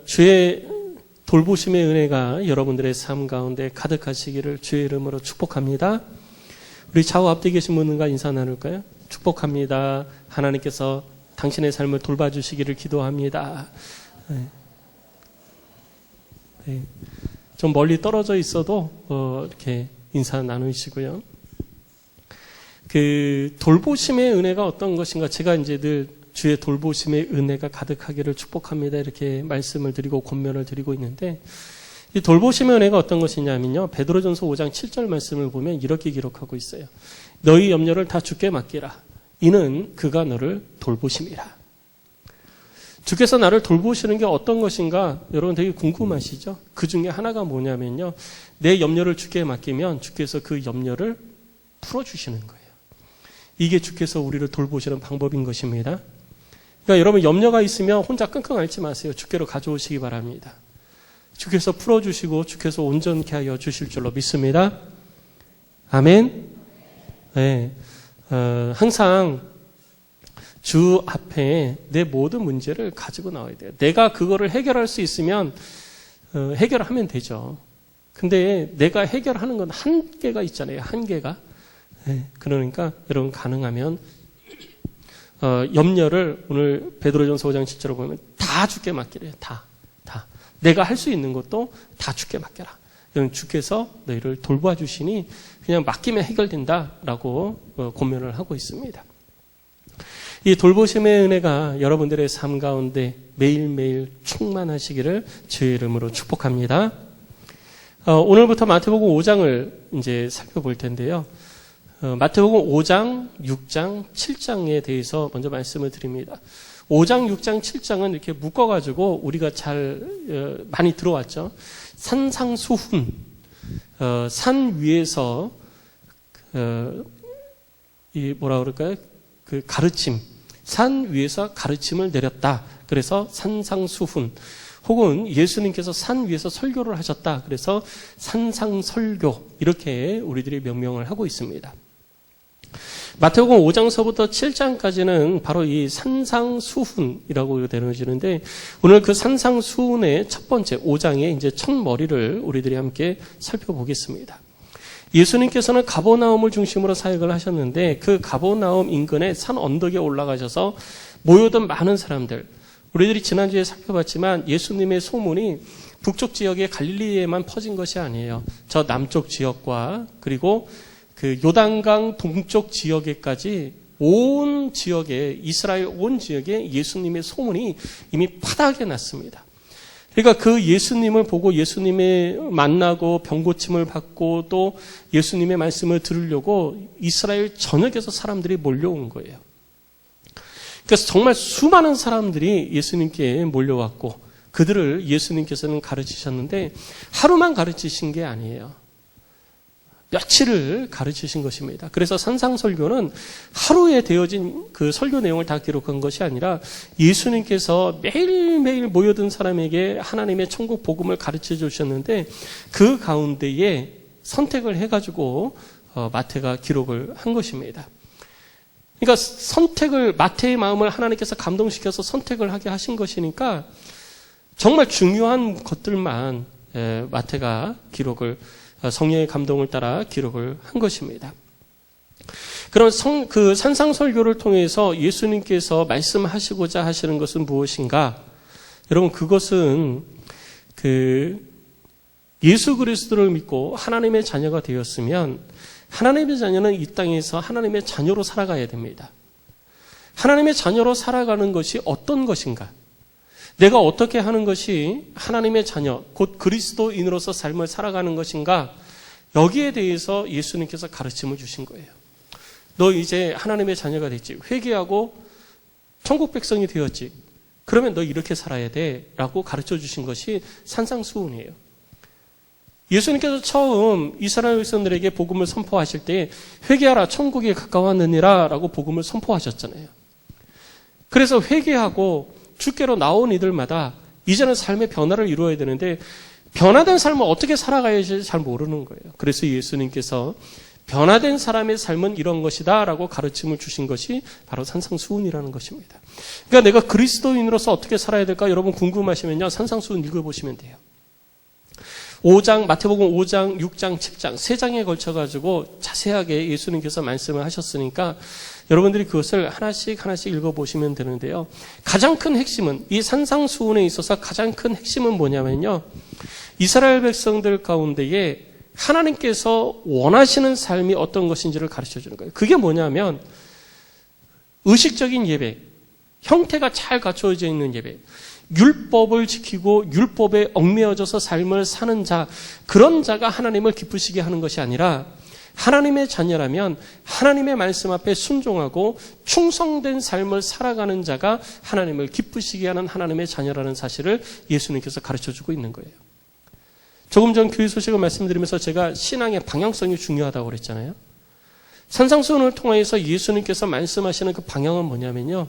주의 돌보심의 은혜가 여러분들의 삶 가운데 가득하시기를 주의 이름으로 축복합니다. 우리 좌우 앞뒤 계신 분들과 인사 나눌까요? 축복합니다. 하나님께서 당신의 삶을 돌봐주시기를 기도합니다. 네. 좀 멀리 떨어져 있어도 이렇게 인사 나누시고요. 그 돌보심의 은혜가 어떤 것인가, 제가 이제 늘 주의 돌보심의 은혜가 가득하기를 축복합니다, 이렇게 말씀을 드리고 권면을 드리고 있는데, 이 돌보심의 은혜가 어떤 것이냐면요, 베드로전서 5장 7절 말씀을 보면 이렇게 기록하고 있어요. 너희 염려를 다 주께 맡기라. 이는 그가 너를 돌보심이라. 주께서 나를 돌보시는 게 어떤 것인가 여러분 되게 궁금하시죠? 그 중에 하나가 뭐냐면요, 내 염려를 주께 맡기면 주께서 그 염려를 풀어주시는 거예요. 이게 주께서 우리를 돌보시는 방법인 것입니다. 그러니까 여러분 염려가 있으면 혼자 끙끙 앓지 마세요. 주께로 가져오시기 바랍니다. 주께서 풀어주시고 주께서 온전케 하여 주실 줄로 믿습니다. 아멘. 네. 항상 주 앞에 내 모든 문제를 가지고 나와야 돼요. 내가 그거를 해결할 수 있으면 해결하면 되죠. 근데 내가 해결하는 건 한계가 있잖아요. 한계가. 네. 그러니까 여러분 가능하면 염려를 오늘 베드로전서 5장 7절로 보면 다 주께 맡기래요. 다. 내가 할 수 있는 것도 다 주께 맡겨라. 여러분 주께서 너희를 돌봐주시니 그냥 맡기면 해결된다라고 권면을 하고 있습니다. 이 돌보심의 은혜가 여러분들의 삶 가운데 매일매일 충만하시기를 주의 이름으로 축복합니다. 오늘부터 마태복음 5장을 이제 살펴볼 텐데요. 마태복음 5장, 6장, 7장에 대해서 먼저 말씀을 드립니다. 5장, 6장, 7장은 이렇게 묶어가지고 우리가 잘 많이 들어왔죠. 산상수훈, 산 위에서 이 뭐라 그럴까요? 그 가르침, 산 위에서 가르침을 내렸다. 그래서 산상수훈. 혹은 예수님께서 산 위에서 설교를 하셨다. 그래서 산상설교, 이렇게 우리들이 명명을 하고 있습니다. 마태복음 5장서부터 7장까지는 바로 이 산상수훈이라고 되어지는데, 오늘 그 산상수훈의 첫 번째 5장의 이제 첫 머리를 우리들이 함께 살펴보겠습니다. 예수님께서는 가버나움을 중심으로 사역을 하셨는데, 그 가버나움 인근의 산 언덕에 올라가셔서 모여든 많은 사람들, 우리들이 지난주에 살펴봤지만 예수님의 소문이 북쪽 지역의 갈릴리에만 퍼진 것이 아니에요. 저 남쪽 지역과 그리고 그 요단강 동쪽 지역에까지 온 지역에, 이스라엘 온 지역에 예수님의 소문이 이미 파다하게 났습니다. 그러니까 그 예수님을 보고 예수님을 만나고 병고침을 받고 또 예수님의 말씀을 들으려고 이스라엘 전역에서 사람들이 몰려온 거예요. 그래서 정말 수많은 사람들이 예수님께 몰려왔고 그들을 예수님께서는 가르치셨는데 하루만 가르치신 게 아니에요. 며칠을 가르치신 것입니다. 그래서 산상설교는 하루에 되어진 그 설교 내용을 다 기록한 것이 아니라 예수님께서 매일매일 모여든 사람에게 하나님의 천국 복음을 가르쳐 주셨는데 그 가운데에 선택을 해가지고 마태가 기록을 한 것입니다. 그러니까 선택을, 마태의 마음을 하나님께서 감동시켜서 선택을 하게 하신 것이니까 정말 중요한 것들만 마태가 기록을, 성령의 감동을 따라 기록을 한 것입니다. 그럼 그 산상설교를 통해서 예수님께서 말씀하시고자 하시는 것은 무엇인가? 여러분, 그것은 예수 그리스도를 믿고 하나님의 자녀가 되었으면 하나님의 자녀는 이 땅에서 하나님의 자녀로 살아가야 됩니다. 하나님의 자녀로 살아가는 것이 어떤 것인가? 내가 어떻게 하는 것이 하나님의 자녀, 곧 그리스도인으로서 삶을 살아가는 것인가? 여기에 대해서 예수님께서 가르침을 주신 거예요. 너 이제 하나님의 자녀가 됐지. 회개하고 천국 백성이 되었지. 그러면 너 이렇게 살아야 돼. 라고 가르쳐 주신 것이 산상수훈이에요. 예수님께서 처음 이스라엘 백성들에게 복음을 선포하실 때 회개하라 천국이 가까웠느니라 라고 복음을 선포하셨잖아요. 그래서 회개하고 주께로 나온 이들마다 이제는 삶의 변화를 이루어야 되는데 변화된 삶을 어떻게 살아가야 할지 잘 모르는 거예요. 그래서 예수님께서 변화된 사람의 삶은 이런 것이다 라고 가르침을 주신 것이 바로 산상수훈이라는 것입니다. 그러니까 내가 그리스도인으로서 어떻게 살아야 될까 여러분 궁금하시면요, 산상수훈 읽어보시면 돼요. 5장, 마태복음 5장, 6장, 7장, 3장에 걸쳐가지고 자세하게 예수님께서 말씀을 하셨으니까 여러분들이 그것을 하나씩 읽어보시면 되는데요. 가장 큰 핵심은, 이 산상수훈에 있어서 가장 큰 핵심은 뭐냐면요, 이스라엘 백성들 가운데에 하나님께서 원하시는 삶이 어떤 것인지를 가르쳐 주는 거예요. 그게 뭐냐면 의식적인 예배, 형태가 잘 갖춰져 있는 예배, 율법을 지키고 율법에 얽매여져서 삶을 사는 자, 그런 자가 하나님을 기쁘시게 하는 것이 아니라 하나님의 자녀라면 하나님의 말씀 앞에 순종하고 충성된 삶을 살아가는 자가 하나님을 기쁘시게 하는 하나님의 자녀라는 사실을 예수님께서 가르쳐주고 있는 거예요. 조금 전 교회 소식을 말씀드리면서 제가 신앙의 방향성이 중요하다고 그랬잖아요. 산상수훈을 통해서 예수님께서 말씀하시는 그 방향은 뭐냐면요,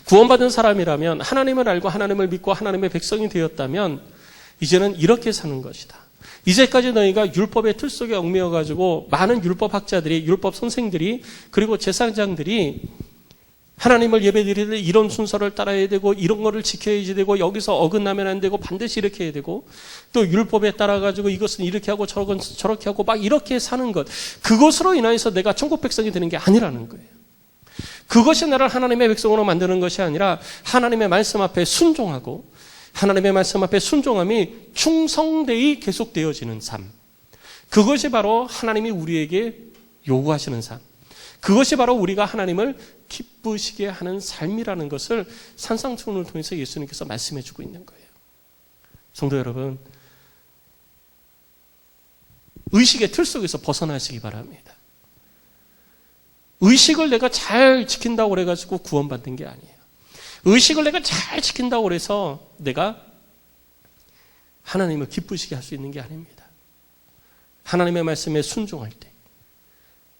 구원받은 사람이라면, 하나님을 알고 하나님을 믿고 하나님의 백성이 되었다면 이제는 이렇게 사는 것이다. 이제까지 너희가 율법의 틀 속에 얽매여가지고 많은 율법학자들이, 율법 선생들이, 그리고 제사장들이 하나님을 예배드릴 때 이런 순서를 따라야 되고 이런 거를 지켜야지 되고 여기서 어긋나면 안 되고 반드시 이렇게 해야 되고 또 율법에 따라가지고 이것은 이렇게 하고 저렇게 하고 막 이렇게 사는 것, 그것으로 인하여서 내가 천국 백성이 되는 게 아니라는 거예요. 그것이 나를 하나님의 백성으로 만드는 것이 아니라 하나님의 말씀 앞에 순종하고 하나님의 말씀 앞에 순종함이 충성되이 계속되어지는 삶, 그것이 바로 하나님이 우리에게 요구하시는 삶, 그것이 바로 우리가 하나님을 기쁘시게 하는 삶이라는 것을 산상수훈을 통해서 예수님께서 말씀해 주고 있는 거예요. 성도 여러분, 의식의 틀 속에서 벗어나시기 바랍니다. 의식을 내가 잘 지킨다고 그래가지고 구원받는 게 아니에요. 의식을 내가 잘 지킨다고 그래서 내가 하나님을 기쁘시게 할 수 있는 게 아닙니다. 하나님의 말씀에 순종할 때,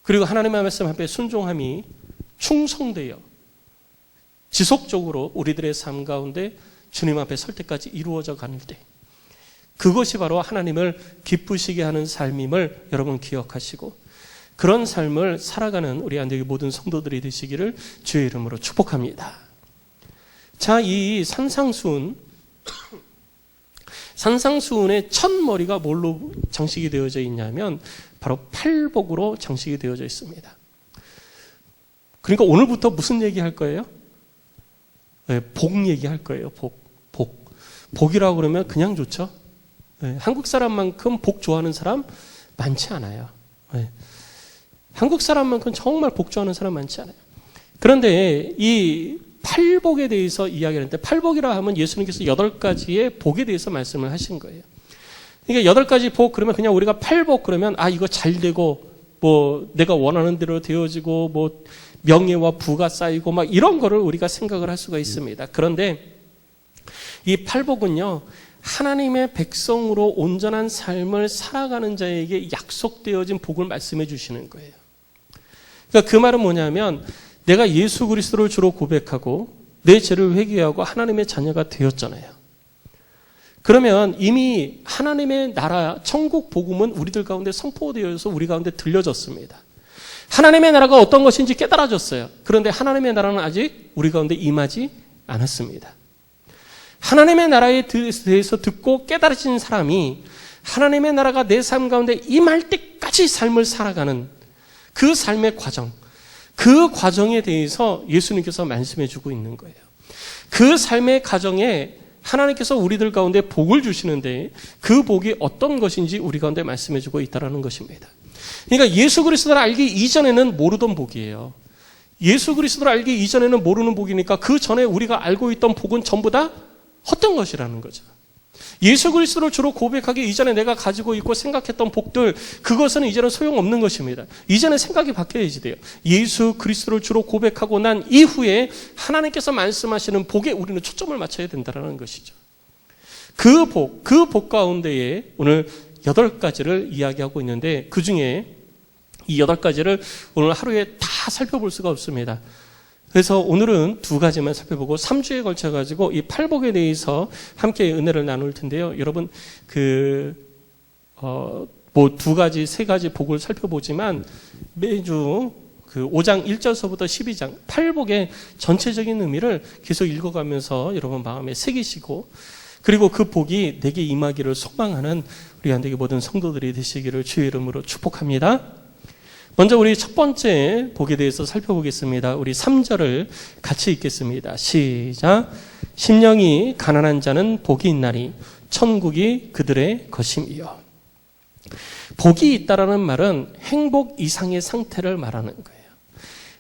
그리고 하나님의 말씀 앞에 순종함이 충성되어 지속적으로 우리들의 삶 가운데 주님 앞에 설 때까지 이루어져 가는 때, 그것이 바로 하나님을 기쁘시게 하는 삶임을 여러분 기억하시고 그런 삶을 살아가는 우리 안되기 모든 성도들이 되시기를 주의 이름으로 축복합니다. 자, 이 산상수훈의 첫 머리가 뭘로 장식이 되어져 있냐면 바로 팔복으로 장식이 되어져 있습니다. 그러니까 오늘부터 무슨 얘기할 거예요? 네, 복 얘기할 거예요. 복이라고 그러면 그냥 좋죠. 네, 한국 사람만큼 복 좋아하는 사람 많지 않아요. 네, 한국 사람만큼 정말 복 좋아하는 사람 많지 않아요. 그런데 이 팔복에 대해서 이야기하는데, 팔복이라 하면 예수님께서 8가지의 복에 대해서 말씀을 하신 거예요. 그러니까 8가지 복 그러면 그냥 우리가 팔복 그러면 이거 잘 되고 뭐 내가 원하는 대로 되어지고 뭐 명예와 부가 쌓이고 막 이런 거를 우리가 생각을 할 수가 있습니다. 그런데 이 팔복은요, 하나님의 백성으로 온전한 삶을 살아가는 자에게 약속되어진 복을 말씀해 주시는 거예요. 그러니까 그 말은 뭐냐면 내가 예수 그리스도를 주로 고백하고 내 죄를 회개하고 하나님의 자녀가 되었잖아요. 그러면 이미 하나님의 나라, 천국 복음은 우리들 가운데 선포되어서 우리 가운데 들려졌습니다. 하나님의 나라가 어떤 것인지 깨달아졌어요. 그런데 하나님의 나라는 아직 우리 가운데 임하지 않았습니다. 하나님의 나라에 대해서 듣고 깨달아진 사람이 하나님의 나라가 내 삶 가운데 임할 때까지 삶을 살아가는 그 삶의 과정, 그 과정에 대해서 예수님께서 말씀해 주고 있는 거예요. 그 삶의 과정에 하나님께서 우리들 가운데 복을 주시는데 그 복이 어떤 것인지 우리 가운데 말씀해 주고 있다는 것입니다. 그러니까 예수 그리스도를 알기 이전에는 모르던 복이에요. 예수 그리스도를 알기 이전에는 모르는 복이니까 그 전에 우리가 알고 있던 복은 전부 다 헛된 것이라는 거죠. 예수 그리스도를 주로 고백하기 이전에 내가 가지고 있고 생각했던 복들, 그것은 이제는 소용없는 것입니다. 이제는 생각이 바뀌어야지 돼요. 예수 그리스도를 주로 고백하고 난 이후에 하나님께서 말씀하시는 복에 우리는 초점을 맞춰야 된다는 것이죠. 그 복 가운데에 오늘 8가지를 이야기하고 있는데 그 중에 이 8가지를 오늘 하루에 다 살펴볼 수가 없습니다. 그래서 오늘은 두 가지만 살펴보고 3주에 걸쳐가지고 이 팔복에 대해서 함께 은혜를 나눌 텐데요. 여러분, 뭐 두 가지, 세 가지 복을 살펴보지만 매주 그 5장 1절서부터 12장 팔복의 전체적인 의미를 계속 읽어가면서 여러분 마음에 새기시고 그리고 그 복이 내게 임하기를 소망하는 우리 안되게 모든 성도들이 되시기를 주의 이름으로 축복합니다. 먼저 우리 첫 번째 복에 대해서 살펴보겠습니다. 우리 3절을 같이 읽겠습니다. 시작. 심령이 가난한 자는 복이 있나니 천국이 그들의 것임이요. 복이 있다라는 말은 행복 이상의 상태를 말하는 거예요.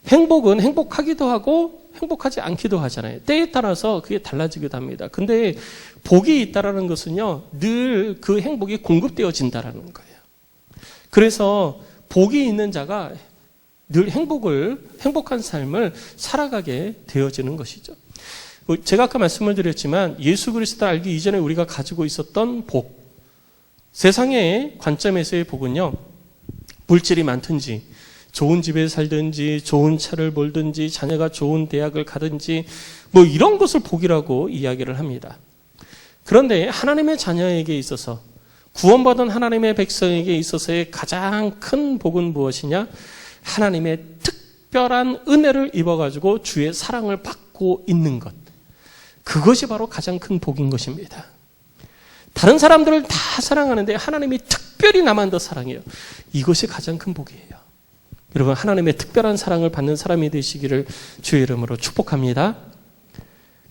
행복은 행복하기도 하고 행복하지 않기도 하잖아요. 때에 따라서 그게 달라지기도 합니다. 근데 복이 있다라는 것은요, 늘 그 행복이 공급되어진다라는 거예요. 그래서 복이 있는 자가 늘 행복한 삶을 살아가게 되어지는 것이죠. 제가 아까 말씀을 드렸지만 예수 그리스도를 알기 이전에 우리가 가지고 있었던 복, 세상의 관점에서의 복은요, 물질이 많든지 좋은 집에 살든지 좋은 차를 몰든지 자녀가 좋은 대학을 가든지 뭐 이런 것을 복이라고 이야기를 합니다. 그런데 하나님의 자녀에게 있어서 구원받은 하나님의 백성에게 있어서의 가장 큰 복은 무엇이냐? 하나님의 특별한 은혜를 입어가지고 주의 사랑을 받고 있는 것. 그것이 바로 가장 큰 복인 것입니다. 다른 사람들을 다 사랑하는데 하나님이 특별히 나만 더 사랑해요. 이것이 가장 큰 복이에요. 여러분, 하나님의 특별한 사랑을 받는 사람이 되시기를 주의 이름으로 축복합니다.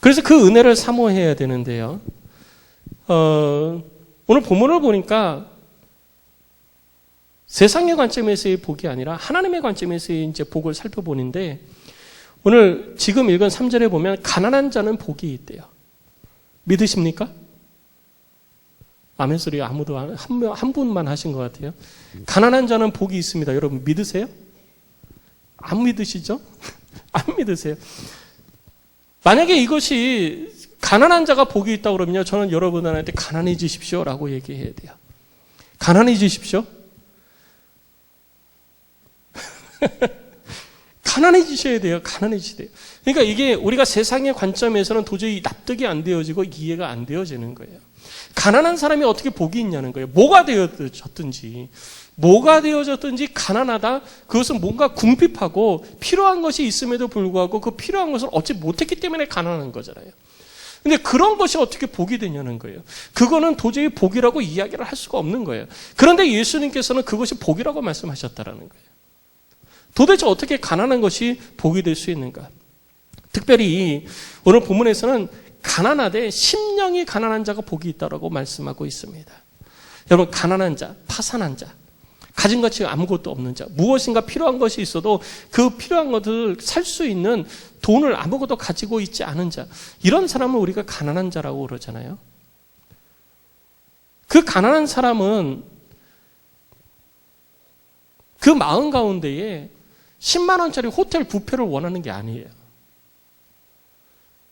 그래서 그 은혜를 사모해야 되는데요. 오늘 본문을 보니까 세상의 관점에서의 복이 아니라 하나님의 관점에서의 이제 복을 살펴보는데 오늘 지금 읽은 3절에 보면 가난한 자는 복이 있대요. 믿으십니까? 아멘 소리 아무도 한 분만 하신 것 같아요. 가난한 자는 복이 있습니다. 여러분 믿으세요? 안 믿으시죠? 안 믿으세요. 만약에 이것이 가난한 자가 복이 있다고 그러면요, 저는 여러분한테 가난해지십시오라고 얘기해야 돼요. 가난해지십시오. 가난해지셔야 돼요. 가난해지셔야 돼요. 그러니까 이게 우리가 세상의 관점에서는 도저히 납득이 안 되어지고 이해가 안 되어지는 거예요. 가난한 사람이 어떻게 복이 있냐는 거예요. 뭐가 되어졌든지 가난하다. 그것은 뭔가 궁핍하고 필요한 것이 있음에도 불구하고 그 필요한 것을 얻지 못했기 때문에 가난한 거잖아요. 근데 그런 것이 어떻게 복이 되냐는 거예요. 그거는 도저히 복이라고 이야기를 할 수가 없는 거예요. 그런데 예수님께서는 그것이 복이라고 말씀하셨다라는 거예요. 도대체 어떻게 가난한 것이 복이 될 수 있는가? 특별히 오늘 본문에서는 가난하되 심령이 가난한 자가 복이 있다라고 말씀하고 있습니다. 여러분, 가난한 자, 파산한 자, 가진 것이 아무것도 없는 자, 무엇인가 필요한 것이 있어도 그 필요한 것을 살 수 있는 돈을 아무것도 가지고 있지 않은 자, 이런 사람을 우리가 가난한 자라고 그러잖아요. 그 가난한 사람은 그 마음 가운데에 10만 원짜리 호텔 뷔페를 원하는 게 아니에요.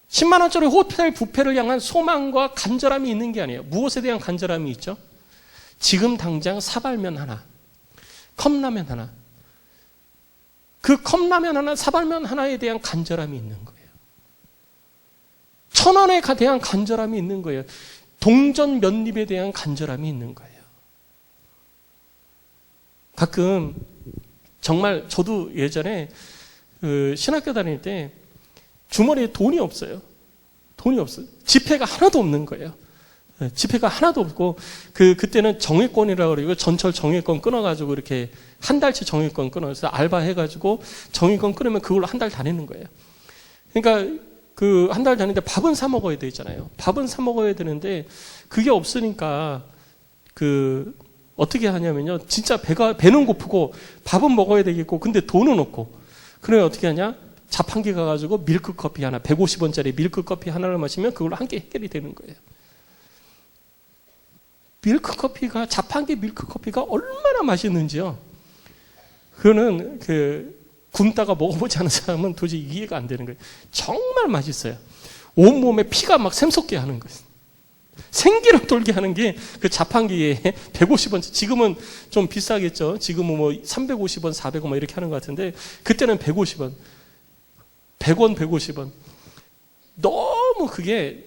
10만 원짜리 호텔 뷔페를 향한 소망과 간절함이 있는 게 아니에요. 무엇에 대한 간절함이 있죠? 지금 당장 사발면 하나, 컵라면 하나, 그 컵라면 하나, 사발면 하나에 대한 간절함이 있는 거예요. 1,000원에 대한 간절함이 있는 거예요. 동전 몇 입에 대한 간절함이 있는 거예요. 가끔 정말 저도 예전에 신학교 다닐 때 주머니에 돈이 없어요. 돈이 없어요. 지폐가 하나도 없는 거예요. 지폐가 하나도 없고 그때는 정액권이라고 그러고 전철 정액권 끊어가지고 이렇게 한 달치 정액권 끊어서 알바해가지고 정액권 끊으면 그걸로 한 달 다니는 거예요. 그러니까 그 한 달 다니는데 밥은 사 먹어야 되잖아요. 밥은 사 먹어야 되는데 그게 없으니까 어떻게 하냐면요, 진짜 배는 고프고 밥은 먹어야 되겠고 근데 돈은 없고 그러면 어떻게 하냐? 자판기 가가지고 밀크커피 하나, 150원짜리 밀크커피 하나를 마시면 그걸로 한 개 해결이 되는 거예요. 자판기 밀크커피가 얼마나 맛있는지요. 그거는 굶다가 먹어보지 않은 사람은 도저히 이해가 안 되는 거예요. 정말 맛있어요. 온몸에 피가 막 샘솟게 하는 거예요. 생기를 돌게 하는 게 그 자판기에 150원, 지금은 좀 비싸겠죠. 지금은 뭐 350원, 400원 막 이렇게 하는 것 같은데 그때는 150원. 100원, 150원. 너무 그게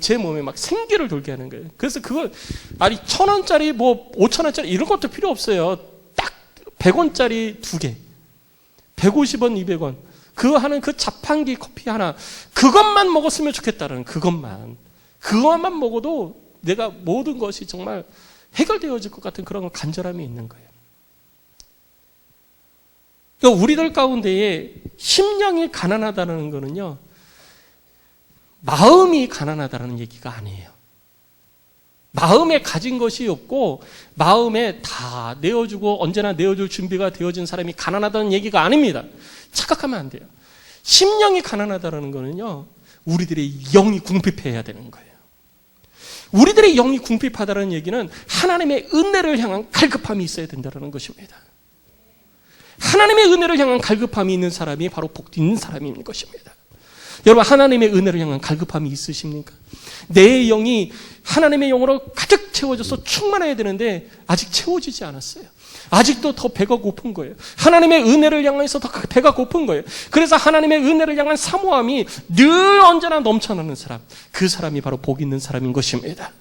제 몸에 막 생기를 돌게 하는 거예요. 그래서 그걸, 1,000원짜리, 5,000원짜리 이런 것도 필요 없어요. 딱 100원짜리 2개. 150원, 200원. 그거 하는 그 자판기 커피 하나. 그것만 먹었으면 좋겠다는 그것만. 그것만 먹어도 내가 모든 것이 정말 해결되어질 것 같은 그런 간절함이 있는 거예요. 그러니까 우리들 가운데에 심령이 가난하다는 거는요, 마음이 가난하다는 얘기가 아니에요. 마음에 가진 것이 없고 마음에 다 내어주고 언제나 내어줄 준비가 되어진 사람이 가난하다는 얘기가 아닙니다. 착각하면 안 돼요. 심령이 가난하다는 거는요, 우리들의 영이 궁핍해야 되는 거예요. 우리들의 영이 궁핍하다는 얘기는 하나님의 은혜를 향한 갈급함이 있어야 된다는 것입니다. 하나님의 은혜를 향한 갈급함이 있는 사람이 바로 복 있는 사람인 것입니다. 여러분, 하나님의 은혜를 향한 갈급함이 있으십니까? 내 영이 하나님의 영으로 가득 채워져서 충만해야 되는데 아직 채워지지 않았어요. 아직도 더 배가 고픈 거예요. 하나님의 은혜를 향해서 더 배가 고픈 거예요. 그래서 하나님의 은혜를 향한 사모함이 늘 언제나 넘쳐나는 사람, 그 사람이 바로 복 있는 사람인 것입니다.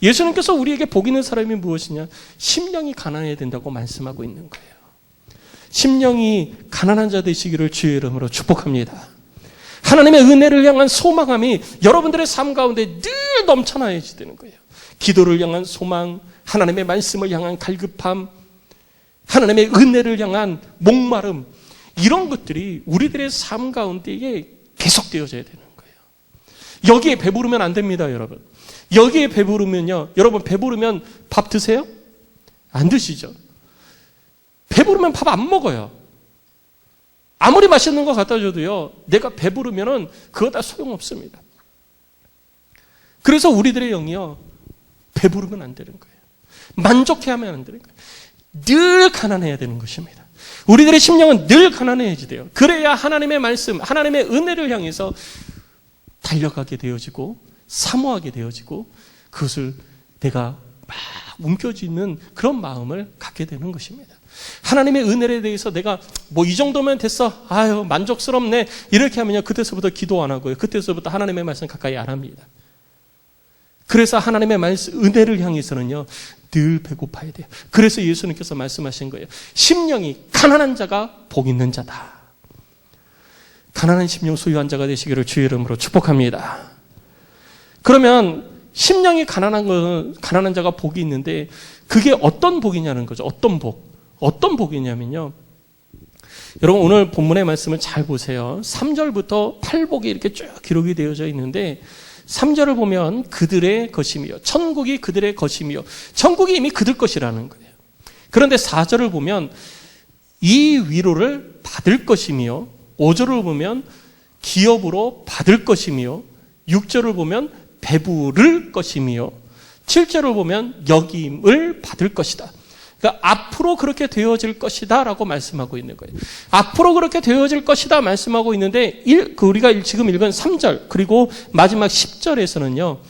예수님께서 우리에게 복 있는 사람이 무엇이냐? 심령이 가난해야 된다고 말씀하고 있는 거예요. 심령이 가난한 자 되시기를 주의 이름으로 축복합니다. 하나님의 은혜를 향한 소망함이 여러분들의 삶 가운데 늘 넘쳐나야 되는 거예요. 기도를 향한 소망, 하나님의 말씀을 향한 갈급함, 하나님의 은혜를 향한 목마름, 이런 것들이 우리들의 삶 가운데에 계속되어져야 되는 거예요. 여기에 배부르면 안 됩니다, 여러분. 여기에 배부르면요, 여러분 배부르면 밥 드세요? 안 드시죠? 배부르면 밥 안 먹어요. 아무리 맛있는 거 갖다 줘도요, 내가 배부르면은 그거 다 소용없습니다. 그래서 우리들의 영이요, 배부르면 안 되는 거예요. 만족해야만 안 되는 거예요. 늘 가난해야 되는 것입니다. 우리들의 심령은 늘 가난해야지 돼요. 그래야 하나님의 말씀, 하나님의 은혜를 향해서 달려가게 되어지고 사모하게 되어지고 그것을 내가 막 움켜쥐는 그런 마음을 갖게 되는 것입니다. 하나님의 은혜에 대해서 내가 이 정도면 됐어, 아유 만족스럽네, 이렇게 하면요, 그때서부터 기도 안 하고요, 그때서부터 하나님의 말씀 가까이 안 합니다. 그래서 하나님의 말씀, 은혜를 향해서는요, 늘 배고파야 돼요. 그래서 예수님께서 말씀하신 거예요. 심령이 가난한 자가 복 있는 자다. 가난한 심령 소유한 자가 되시기를 주의 이름으로 축복합니다. 그러면 심령이 가난한 자가 복이 있는데 그게 어떤 복이냐는 거죠. 어떤 복이냐면요, 여러분 오늘 본문의 말씀을 잘 보세요. 3절부터 8복이 이렇게 쭉 기록이 되어져 있는데 3절을 보면 그들의 것이며 천국이 그들의 것이며, 천국이 이미 그들 것이라는 거예요. 그런데 4절을 보면 이 위로를 받을 것이며, 5절을 보면 기업으로 받을 것이며, 6절을 보면 배부를 것이며, 7절을 보면 여김을 받을 것이다. 그러니까 앞으로 그렇게 되어질 것이다 라고 말씀하고 있는 거예요. 앞으로 그렇게 되어질 것이다 말씀하고 있는데 우리가 지금 읽은 3절 그리고 마지막 10절에서는요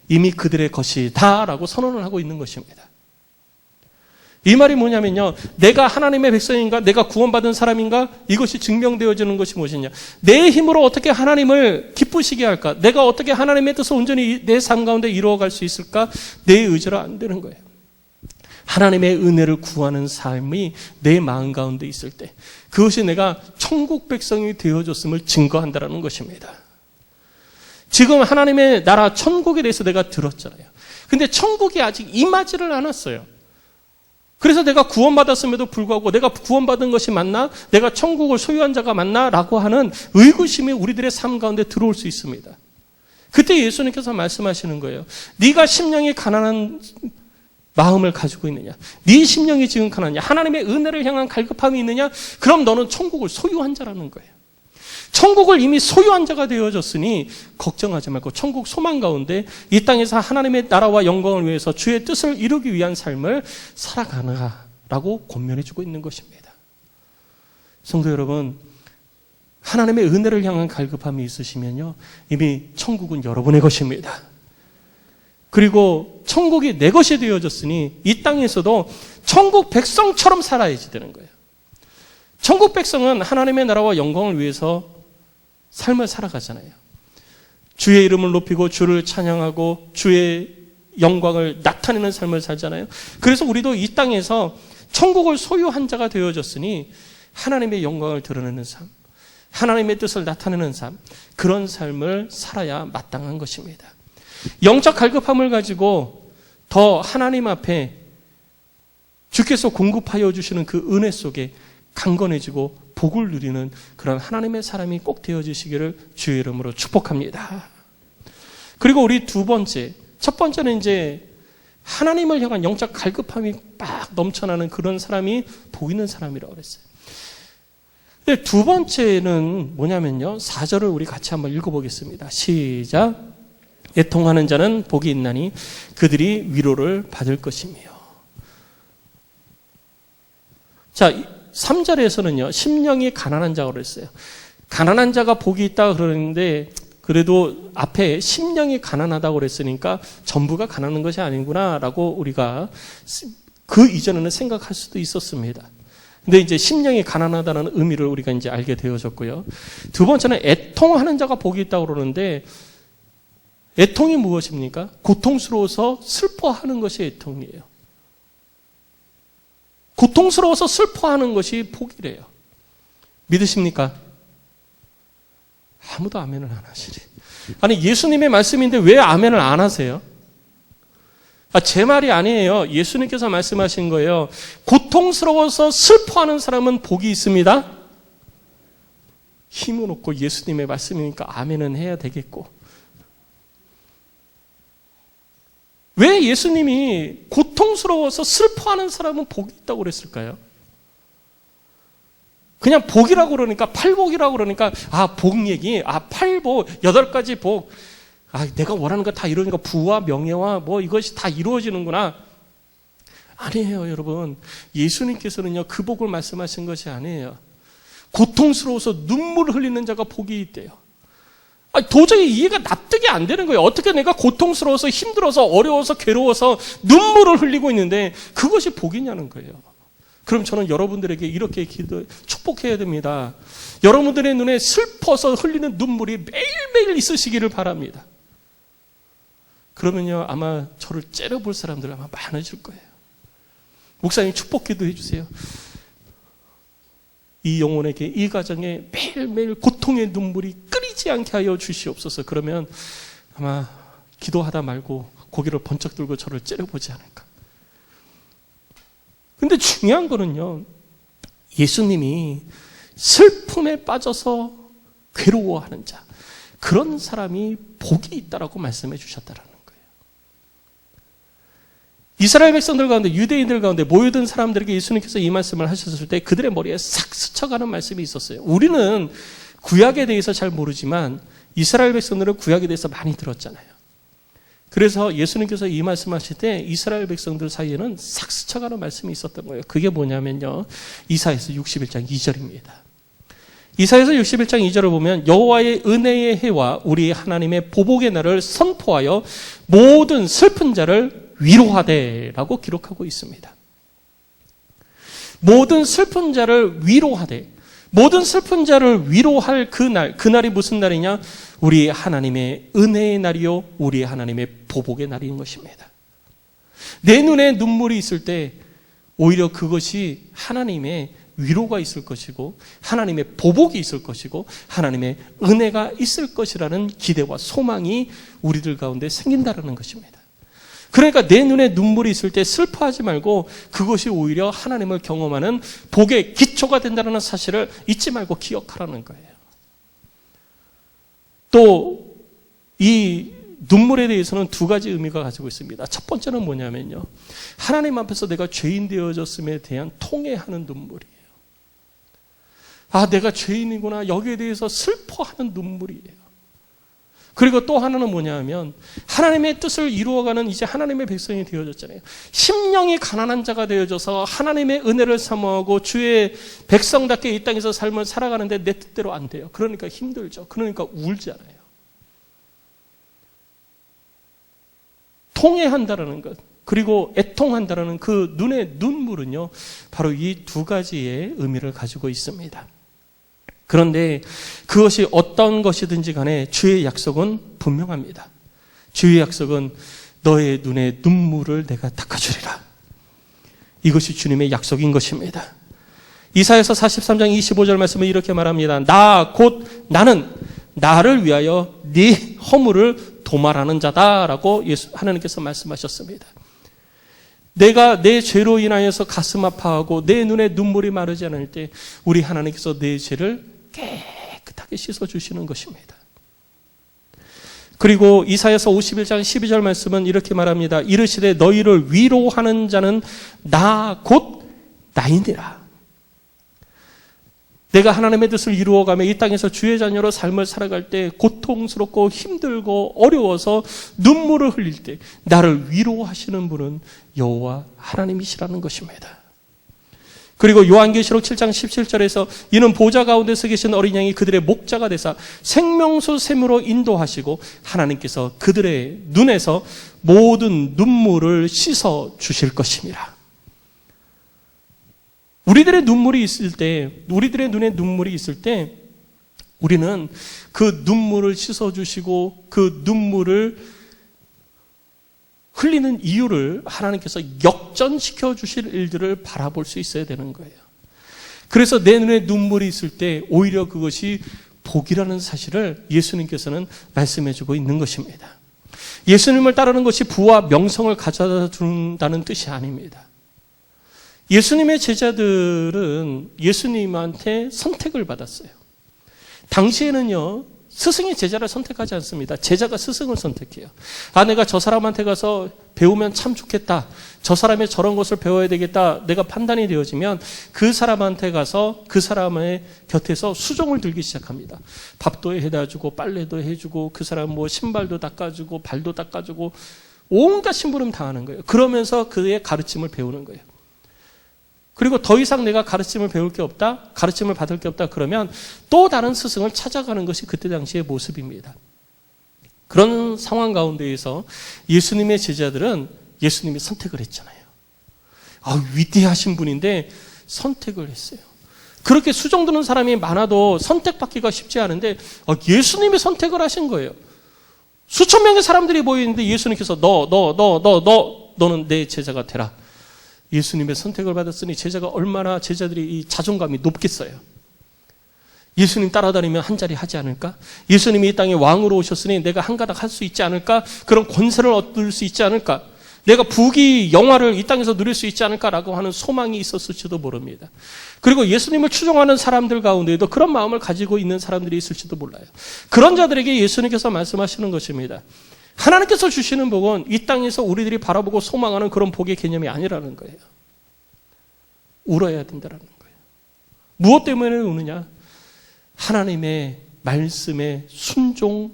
이미 그들의 것이다 라고 선언을 하고 있는 것입니다. 이 말이 뭐냐면요, 내가 하나님의 백성인가, 내가 구원받은 사람인가, 이것이 증명되어지는 것이 무엇이냐, 내 힘으로 어떻게 하나님을 기쁘시게 할까, 내가 어떻게 하나님의 뜻을 온전히 내 삶 가운데 이루어갈 수 있을까, 내 의지로 안 되는 거예요. 하나님의 은혜를 구하는 삶이 내 마음 가운데 있을 때 그것이 내가 천국 백성이 되어줬음을 증거한다는 것입니다. 지금 하나님의 나라 천국에 대해서 내가 들었잖아요. 근데 천국이 아직 임하지를 않았어요. 그래서 내가 구원받았음에도 불구하고 내가 구원받은 것이 맞나? 내가 천국을 소유한 자가 맞나? 라고 하는 의구심이 우리들의 삶 가운데 들어올 수 있습니다. 그때 예수님께서 말씀하시는 거예요. 네가 심령이 가난한 마음을 가지고 있느냐? 네 심령이 지금 가난하냐? 하나님의 은혜를 향한 갈급함이 있느냐? 그럼 너는 천국을 소유한 자라는 거예요. 천국을 이미 소유한 자가 되어졌으니 걱정하지 말고 천국 소망 가운데 이 땅에서 하나님의 나라와 영광을 위해서 주의 뜻을 이루기 위한 삶을 살아가라라고 권면해주고 있는 것입니다. 성도 여러분, 하나님의 은혜를 향한 갈급함이 있으시면요, 이미 천국은 여러분의 것입니다. 그리고 천국이 내 것이 되어졌으니 이 땅에서도 천국 백성처럼 살아야지 되는 거예요. 천국 백성은 하나님의 나라와 영광을 위해서 삶을 살아가잖아요. 주의 이름을 높이고 주를 찬양하고 주의 영광을 나타내는 삶을 살잖아요. 그래서 우리도 이 땅에서 천국을 소유한 자가 되어졌으니 하나님의 영광을 드러내는 삶, 하나님의 뜻을 나타내는 삶, 그런 삶을 살아야 마땅한 것입니다. 영적 갈급함을 가지고 더 하나님 앞에 주께서 공급하여 주시는 그 은혜 속에 강건해지고 복을 누리는 그런 하나님의 사람이 꼭 되어지시기를 주의 이름으로 축복합니다. 그리고 우리 두 번째, 첫 번째는 이제 하나님을 향한 영적 갈급함이 막 넘쳐나는 그런 사람이 보이는 사람이라고 그랬어요. 근데 두 번째는 뭐냐면요, 4절을 우리 같이 한번 읽어보겠습니다. 시작. 애통하는 자는 복이 있나니 그들이 위로를 받을 것이며. 자, 3절에서는요, 심령이 가난한 자가 그랬어요. 가난한 자가 복이 있다 그러는데, 그래도 앞에 심령이 가난하다고 그랬으니까 전부가 가난한 것이 아니구나라고 우리가 그 이전에는 생각할 수도 있었습니다. 근데 이제 심령이 가난하다는 의미를 우리가 이제 알게 되어졌고요. 두 번째는 애통하는 자가 복이 있다고 그러는데, 애통이 무엇입니까? 고통스러워서 슬퍼하는 것이 애통이에요. 고통스러워서 슬퍼하는 것이 복이래요. 믿으십니까? 아무도 아멘을 안 하시리. 아니, 예수님의 말씀인데 왜 아멘을 안 하세요? 제 말이 아니에요. 예수님께서 말씀하신 거예요. 고통스러워서 슬퍼하는 사람은 복이 있습니다. 힘은 없고 예수님의 말씀이니까 아멘은 해야 되겠고. 왜 예수님이 고통스러워서 슬퍼하는 사람은 복이 있다고 그랬을까요? 그냥 복이라고 그러니까, 팔복이라고 그러니까, 복 얘기, 팔복, 8가지 복. 내가 원하는 거 다 이루니까 부와 명예와 뭐 이것이 다 이루어지는구나. 아니에요, 여러분. 예수님께서는요, 그 복을 말씀하신 것이 아니에요. 고통스러워서 눈물을 흘리는 자가 복이 있대요. 도저히 이해가 납득이 안 되는 거예요. 어떻게 내가 고통스러워서 힘들어서 어려워서 괴로워서 눈물을 흘리고 있는데 그것이 복이냐는 거예요. 그럼 저는 여러분들에게 이렇게 축복해야 됩니다. 여러분들의 눈에 슬퍼서 흘리는 눈물이 매일매일 있으시기를 바랍니다. 그러면요, 아마 저를 째려볼 사람들 아마 많아질 거예요. 목사님 축복 기도해 주세요. 이 영혼에게, 이 가정에 매일매일 고통의 눈물이 끓이지 않게 하여 주시옵소서. 그러면 아마 기도하다 말고 고개를 번쩍 들고 저를 째려보지 않을까. 근데 중요한 거는요, 예수님이 슬픔에 빠져서 괴로워하는 자, 그런 사람이 복이 있다라고 말씀해 주셨다라는 거예요. 이스라엘 백성들 가운데, 유대인들 가운데 모여든 사람들에게 예수님께서 이 말씀을 하셨을 때 그들의 머리에 싹 스쳐가는 말씀이 있었어요. 우리는 구약에 대해서 잘 모르지만 이스라엘 백성들은 구약에 대해서 많이 들었잖아요. 그래서 예수님께서 이 말씀하실 때 이스라엘 백성들 사이에는 싹 스쳐가는 말씀이 있었던 거예요. 그게 뭐냐면요, 이사야서 61장 2절입니다. 이사야서 61장 2절을 보면 여호와의 은혜의 해와 우리 하나님의 보복의 날을 선포하여 모든 슬픈 자를 위로하되라고 기록하고 있습니다. 모든 슬픈 자를 위로하되, 모든 슬픈 자를 위로할 그날이 무슨 날이냐? 우리 하나님의 은혜의 날이요, 우리 하나님의 보복의 날인 것입니다. 내 눈에 눈물이 있을 때 오히려 그것이 하나님의 위로가 있을 것이고, 하나님의 보복이 있을 것이고, 하나님의 은혜가 있을 것이라는 기대와 소망이 우리들 가운데 생긴다는 것입니다. 그러니까 내 눈에 눈물이 있을 때 슬퍼하지 말고 그것이 오히려 하나님을 경험하는 복의 기초가 된다는 사실을 잊지 말고 기억하라는 거예요. 또 이 눈물에 대해서는 두 가지 의미가 가지고 있습니다. 첫 번째는 뭐냐면요, 하나님 앞에서 내가 죄인 되어졌음에 대한 통회하는 눈물이에요. 내가 죄인이구나, 여기에 대해서 슬퍼하는 눈물이에요. 그리고 또 하나는 뭐냐면 하나님의 뜻을 이루어가는 이제 하나님의 백성이 되어졌잖아요. 심령이 가난한 자가 되어져서 하나님의 은혜를 사모하고 주의 백성답게 이 땅에서 삶을 살아가는데 내 뜻대로 안 돼요. 그러니까 힘들죠. 그러니까 울잖아요. 통회한다라는 것, 그리고 애통한다라는 그 눈의 눈물은요, 바로 이 두 가지의 의미를 가지고 있습니다. 그런데 그것이 어떤 것이든지 간에 주의 약속은 분명합니다. 주의 약속은 너의 눈에 눈물을 내가 닦아주리라. 이것이 주님의 약속인 것입니다. 이사야서 43장 25절 말씀은 이렇게 말합니다. 나 곧 나는 나를 위하여 네 허물을 도말하는 자다라고 하나님께서 말씀하셨습니다. 내가 내 죄로 인하여서 가슴 아파하고 내 눈에 눈물이 마르지 않을 때 우리 하나님께서 내 죄를 깨끗하게 씻어주시는 것입니다. 그리고 이사야서 51장 12절 말씀은 이렇게 말합니다. 이르시되 너희를 위로하는 자는 나 곧 나이니라. 내가 하나님의 뜻을 이루어가며 이 땅에서 주의 자녀로 삶을 살아갈 때 고통스럽고 힘들고 어려워서 눈물을 흘릴 때 나를 위로하시는 분은 여호와 하나님이시라는 것입니다. 그리고 요한계시록 7장 17절에서 이는 보좌 가운데서 계신 어린 양이 그들의 목자가 되사 생명수 샘으로 인도하시고 하나님께서 그들의 눈에서 모든 눈물을 씻어 주실 것입니다. 우리들의 눈물이 있을 때, 우리들의 눈에 눈물이 있을 때 우리는 그 눈물을 씻어주시고 그 눈물을 흘리는 이유를 하나님께서 역전시켜 주실 일들을 바라볼 수 있어야 되는 거예요. 그래서 내 눈에 눈물이 있을 때 오히려 그것이 복이라는 사실을 예수님께서는 말씀해 주고 있는 것입니다. 예수님을 따르는 것이 부와 명성을 가져다 준다는 뜻이 아닙니다. 예수님의 제자들은 예수님한테 선택을 받았어요. 당시에는요, 스승이 제자를 선택하지 않습니다. 제자가 스승을 선택해요. 아, 내가 저 사람한테 가서 배우면 참 좋겠다. 저 사람의 저런 것을 배워야 되겠다. 내가 판단이 되어지면 그 사람한테 가서 그 사람의 곁에서 수종을 들기 시작합니다. 밥도 해다 주고 빨래도 해주고 그 사람 뭐 신발도 닦아주고 발도 닦아주고 온갖 심부름 다 하는 거예요. 그러면서 그의 가르침을 배우는 거예요. 그리고 더 이상 내가 가르침을 배울 게 없다, 가르침을 받을 게 없다 그러면 또 다른 스승을 찾아가는 것이 그때 당시의 모습입니다. 그런 상황 가운데에서 예수님의 제자들은 예수님이 선택을 했잖아요. 위대하신 분인데 선택을 했어요. 그렇게 수종드는 사람이 많아도 선택받기가 쉽지 않은데 예수님이 선택을 하신 거예요. 수천 명의 사람들이 모이는데 예수님께서 너는 내 제자가 되라. 예수님의 선택을 받았으니 제자가 얼마나 제자들이 이 자존감이 높겠어요. 예수님 따라다니면 한 자리 하지 않을까? 예수님이 이 땅에 왕으로 오셨으니 내가 한 가닥 할 수 있지 않을까? 그런 권세를 얻을 수 있지 않을까? 내가 부귀 영화를 이 땅에서 누릴 수 있지 않을까라고 하는 소망이 있었을지도 모릅니다. 그리고 예수님을 추종하는 사람들 가운데에도 그런 마음을 가지고 있는 사람들이 있을지도 몰라요. 그런 자들에게 예수님께서 말씀하시는 것입니다. 하나님께서 주시는 복은 이 땅에서 우리들이 바라보고 소망하는 그런 복의 개념이 아니라는 거예요. 울어야 된다는 거예요. 무엇 때문에 우느냐? 하나님의 말씀에 순종하는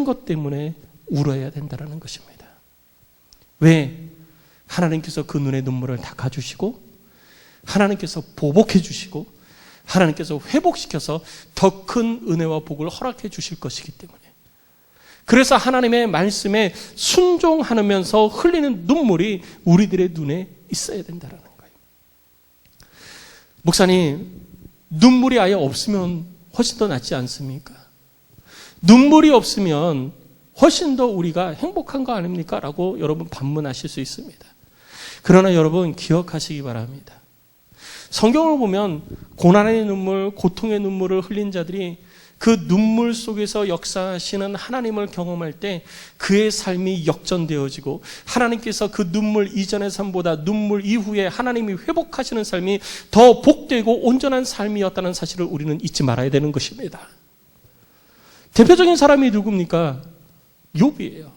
것 때문에 울어야 된다는 것입니다. 왜? 하나님께서 그 눈의 눈물을 닦아주시고 하나님께서 보복해 주시고 하나님께서 회복시켜서 더 큰 은혜와 복을 허락해 주실 것이기 때문에. 그래서 하나님의 말씀에 순종하면서 흘리는 눈물이 우리들의 눈에 있어야 된다는 거예요. 목사님, 눈물이 아예 없으면 훨씬 더 낫지 않습니까? 눈물이 없으면 훨씬 더 우리가 행복한 거 아닙니까? 라고 여러분 반문하실 수 있습니다. 그러나 여러분 기억하시기 바랍니다. 성경을 보면 고난의 눈물, 고통의 눈물을 흘린 자들이 그 눈물 속에서 역사하시는 하나님을 경험할 때 그의 삶이 역전되어지고 하나님께서 그 눈물 이전의 삶보다 눈물 이후에 하나님이 회복하시는 삶이 더 복되고 온전한 삶이었다는 사실을 우리는 잊지 말아야 되는 것입니다. 대표적인 사람이 누굽니까? 욥이에요.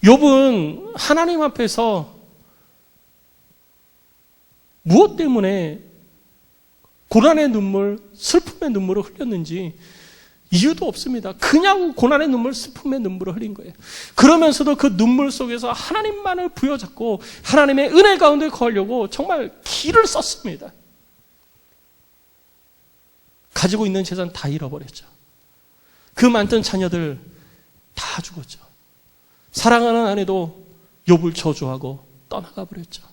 욥은 하나님 앞에서 무엇 때문에 고난의 눈물, 슬픔의 눈물을 흘렸는지 이유도 없습니다. 그냥 고난의 눈물, 슬픔의 눈물을 흘린 거예요. 그러면서도 그 눈물 속에서 하나님만을 부여잡고 하나님의 은혜 가운데 거하려고 정말 기를 썼습니다. 가지고 있는 재산 다 잃어버렸죠. 그 많던 자녀들 다 죽었죠. 사랑하는 아내도 욥을 저주하고 떠나가 버렸죠.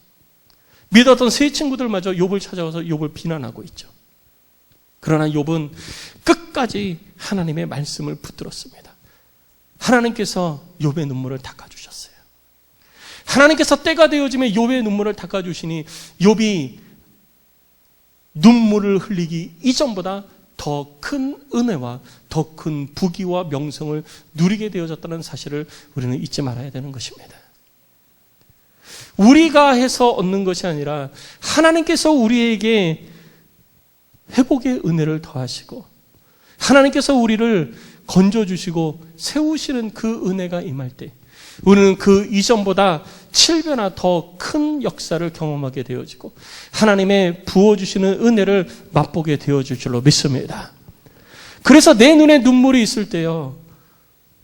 믿었던 세 친구들마저 욥을 찾아와서 욥을 비난하고 있죠. 그러나 욥은 끝까지 하나님의 말씀을 붙들었습니다. 하나님께서 욥의 눈물을 닦아주셨어요. 하나님께서 때가 되어지면 욥의 눈물을 닦아주시니 욥이 눈물을 흘리기 이전보다 더 큰 은혜와 더 큰 부귀와 명성을 누리게 되어졌다는 사실을 우리는 잊지 말아야 되는 것입니다. 우리가 해서 얻는 것이 아니라 하나님께서 우리에게 회복의 은혜를 더하시고 하나님께서 우리를 건져주시고 세우시는 그 은혜가 임할 때 우리는 그 이전보다 7배나 더 큰 역사를 경험하게 되어지고 하나님의 부어주시는 은혜를 맛보게 되어질 줄로 믿습니다. 그래서 내 눈에 눈물이 있을 때요,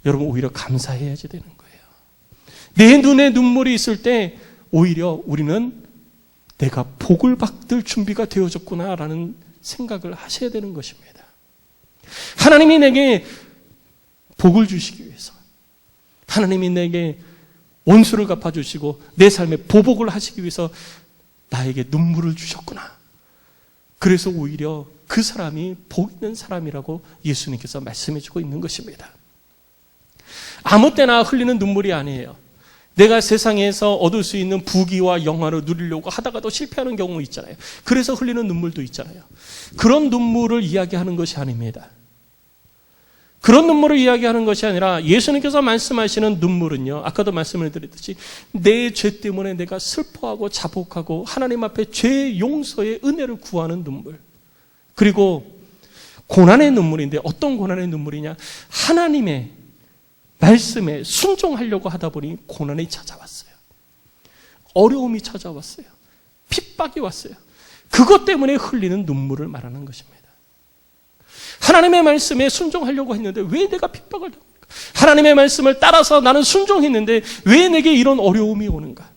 여러분 오히려 감사해야지 되는 거예요. 내 눈에 눈물이 있을 때 오히려 우리는 내가 복을 받을 준비가 되어졌구나라는 생각을 하셔야 되는 것입니다. 하나님이 내게 복을 주시기 위해서, 하나님이 내게 원수를 갚아주시고 내 삶에 보복을 하시기 위해서 나에게 눈물을 주셨구나. 그래서 오히려 그 사람이 복 있는 사람이라고 예수님께서 말씀해주고 있는 것입니다. 아무 때나 흘리는 눈물이 아니에요. 내가 세상에서 얻을 수 있는 부귀와 영화를 누리려고 하다가도 실패하는 경우 있잖아요. 그래서 흘리는 눈물도 있잖아요. 그런 눈물을 이야기하는 것이 아닙니다. 그런 눈물을 이야기하는 것이 아니라 예수님께서 말씀하시는 눈물은요, 아까도 말씀을 드렸듯이 내 죄 때문에 내가 슬퍼하고 자복하고 하나님 앞에 죄 용서의 은혜를 구하는 눈물, 그리고 고난의 눈물인데 어떤 고난의 눈물이냐, 하나님의 말씀에 순종하려고 하다 보니 고난이 찾아왔어요. 어려움이 찾아왔어요. 핍박이 왔어요. 그것 때문에 흘리는 눈물을 말하는 것입니다. 하나님의 말씀에 순종하려고 했는데 왜 내가 핍박을 당할까? 하나님의 말씀을 따라서 나는 순종했는데 왜 내게 이런 어려움이 오는가?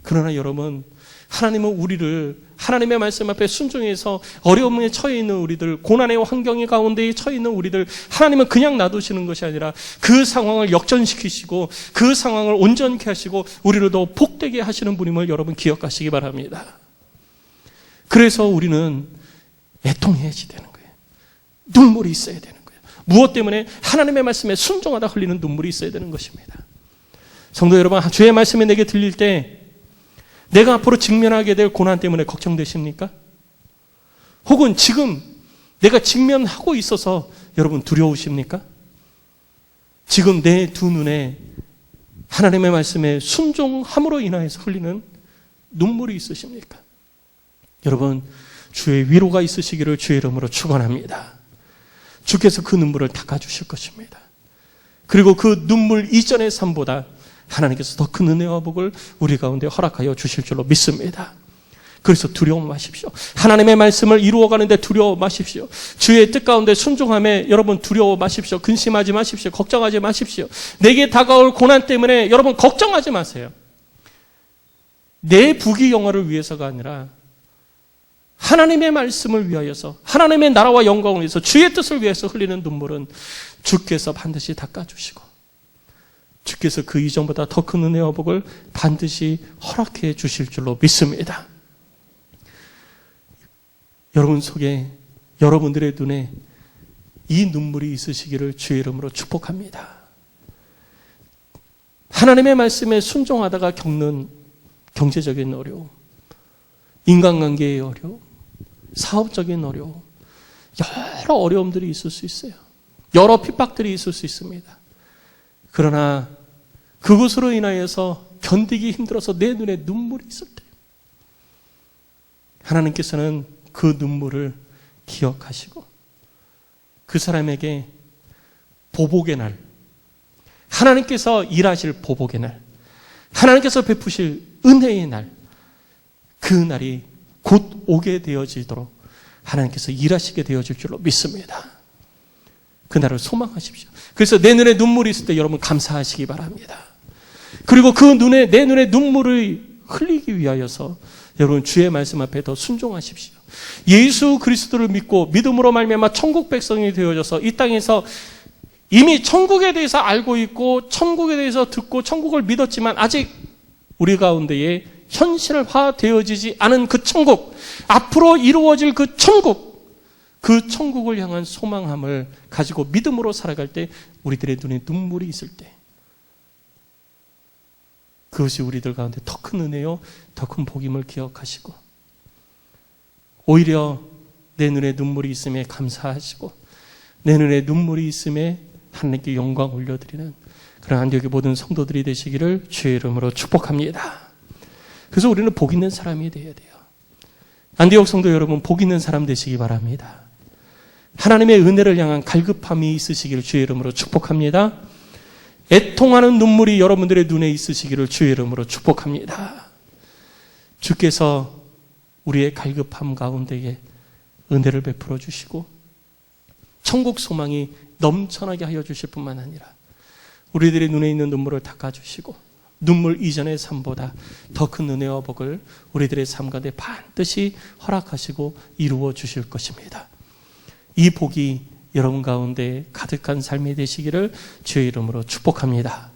그러나 여러분, 하나님은 우리를 하나님의 말씀 앞에 순종해서 어려움에 처해 있는 우리들, 고난의 환경 가운데 처해 있는 우리들, 하나님은 그냥 놔두시는 것이 아니라 그 상황을 역전시키시고 그 상황을 온전케 하시고 우리를 더 복되게 하시는 분임을 여러분 기억하시기 바랍니다. 그래서 우리는 애통해야지 되는 거예요. 눈물이 있어야 되는 거예요. 무엇 때문에? 하나님의 말씀에 순종하다 흘리는 눈물이 있어야 되는 것입니다. 성도 여러분, 주의 말씀이 내게 들릴 때 내가 앞으로 직면하게 될 고난 때문에 걱정되십니까? 혹은 지금 내가 직면하고 있어서 여러분 두려우십니까? 지금 내 두 눈에 하나님의 말씀에 순종함으로 인하여서 흘리는 눈물이 있으십니까? 여러분, 주의 위로가 있으시기를 주의 이름으로 축원합니다. 주께서 그 눈물을 닦아주실 것입니다. 그리고 그 눈물 이전의 삶보다 하나님께서 더 큰 은혜와 복을 우리 가운데 허락하여 주실 줄로 믿습니다. 그래서 두려워 마십시오. 하나님의 말씀을 이루어가는데 두려워 마십시오. 주의 뜻 가운데 순종함에 여러분 두려워 마십시오. 근심하지 마십시오. 걱정하지 마십시오. 내게 다가올 고난 때문에 여러분 걱정하지 마세요. 내 부귀 영화를 위해서가 아니라 하나님의 말씀을 위하여서, 하나님의 나라와 영광을 위해서, 주의 뜻을 위해서 흘리는 눈물은 주께서 반드시 닦아주시고 주께서 그 이전보다 더 큰 은혜와 복을 반드시 허락해 주실 줄로 믿습니다. 여러분 속에, 여러분들의 눈에 이 눈물이 있으시기를 주의 이름으로 축복합니다. 하나님의 말씀에 순종하다가 겪는 경제적인 어려움, 인간관계의 어려움, 사업적인 어려움, 여러 어려움들이 있을 수 있어요. 여러 핍박들이 있을 수 있습니다. 그러나 그것으로 인하여서 견디기 힘들어서 내 눈에 눈물이 있을 때 하나님께서는 그 눈물을 기억하시고 그 사람에게 보복의 날, 하나님께서 일하실 보복의 날, 하나님께서 베푸실 은혜의 날, 그 날이 곧 오게 되어지도록 하나님께서 일하시게 되어질 줄로 믿습니다. 그날을 소망하십시오. 그래서 내 눈에 눈물이 있을 때 여러분 감사하시기 바랍니다. 그리고 그 내 눈에 눈물을 흘리기 위하여서 여러분 주의 말씀 앞에 더 순종하십시오. 예수 그리스도를 믿고 믿음으로 말미암아 천국 백성이 되어져서 이 땅에서 이미 천국에 대해서 알고 있고 천국에 대해서 듣고 천국을 믿었지만 아직 우리 가운데에 현실화되어지지 않은 그 천국, 앞으로 이루어질 그 천국, 그 천국을 향한 소망함을 가지고 믿음으로 살아갈 때 우리들의 눈에 눈물이 있을 때 그것이 우리들 가운데 더 큰 은혜요, 더 큰 복임을 기억하시고 오히려 내 눈에 눈물이 있음에 감사하시고 내 눈에 눈물이 있음에 하나님께 영광 올려드리는 그런 안디옥의 모든 성도들이 되시기를 주의 이름으로 축복합니다. 그래서 우리는 복 있는 사람이 되어야 돼요. 안디옥 성도 여러분, 복 있는 사람 되시기 바랍니다. 하나님의 은혜를 향한 갈급함이 있으시기를 주의 이름으로 축복합니다. 애통하는 눈물이 여러분들의 눈에 있으시기를 주의 이름으로 축복합니다. 주께서 우리의 갈급함 가운데에 은혜를 베풀어 주시고 천국 소망이 넘쳐나게 하여 주실 뿐만 아니라 우리들의 눈에 있는 눈물을 닦아주시고 눈물 이전의 삶보다 더 큰 은혜와 복을 우리들의 삶 가운데 반드시 허락하시고 이루어 주실 것입니다. 이 복이 여러분 가운데 가득한 삶이 되시기를 주의 이름으로 축복합니다.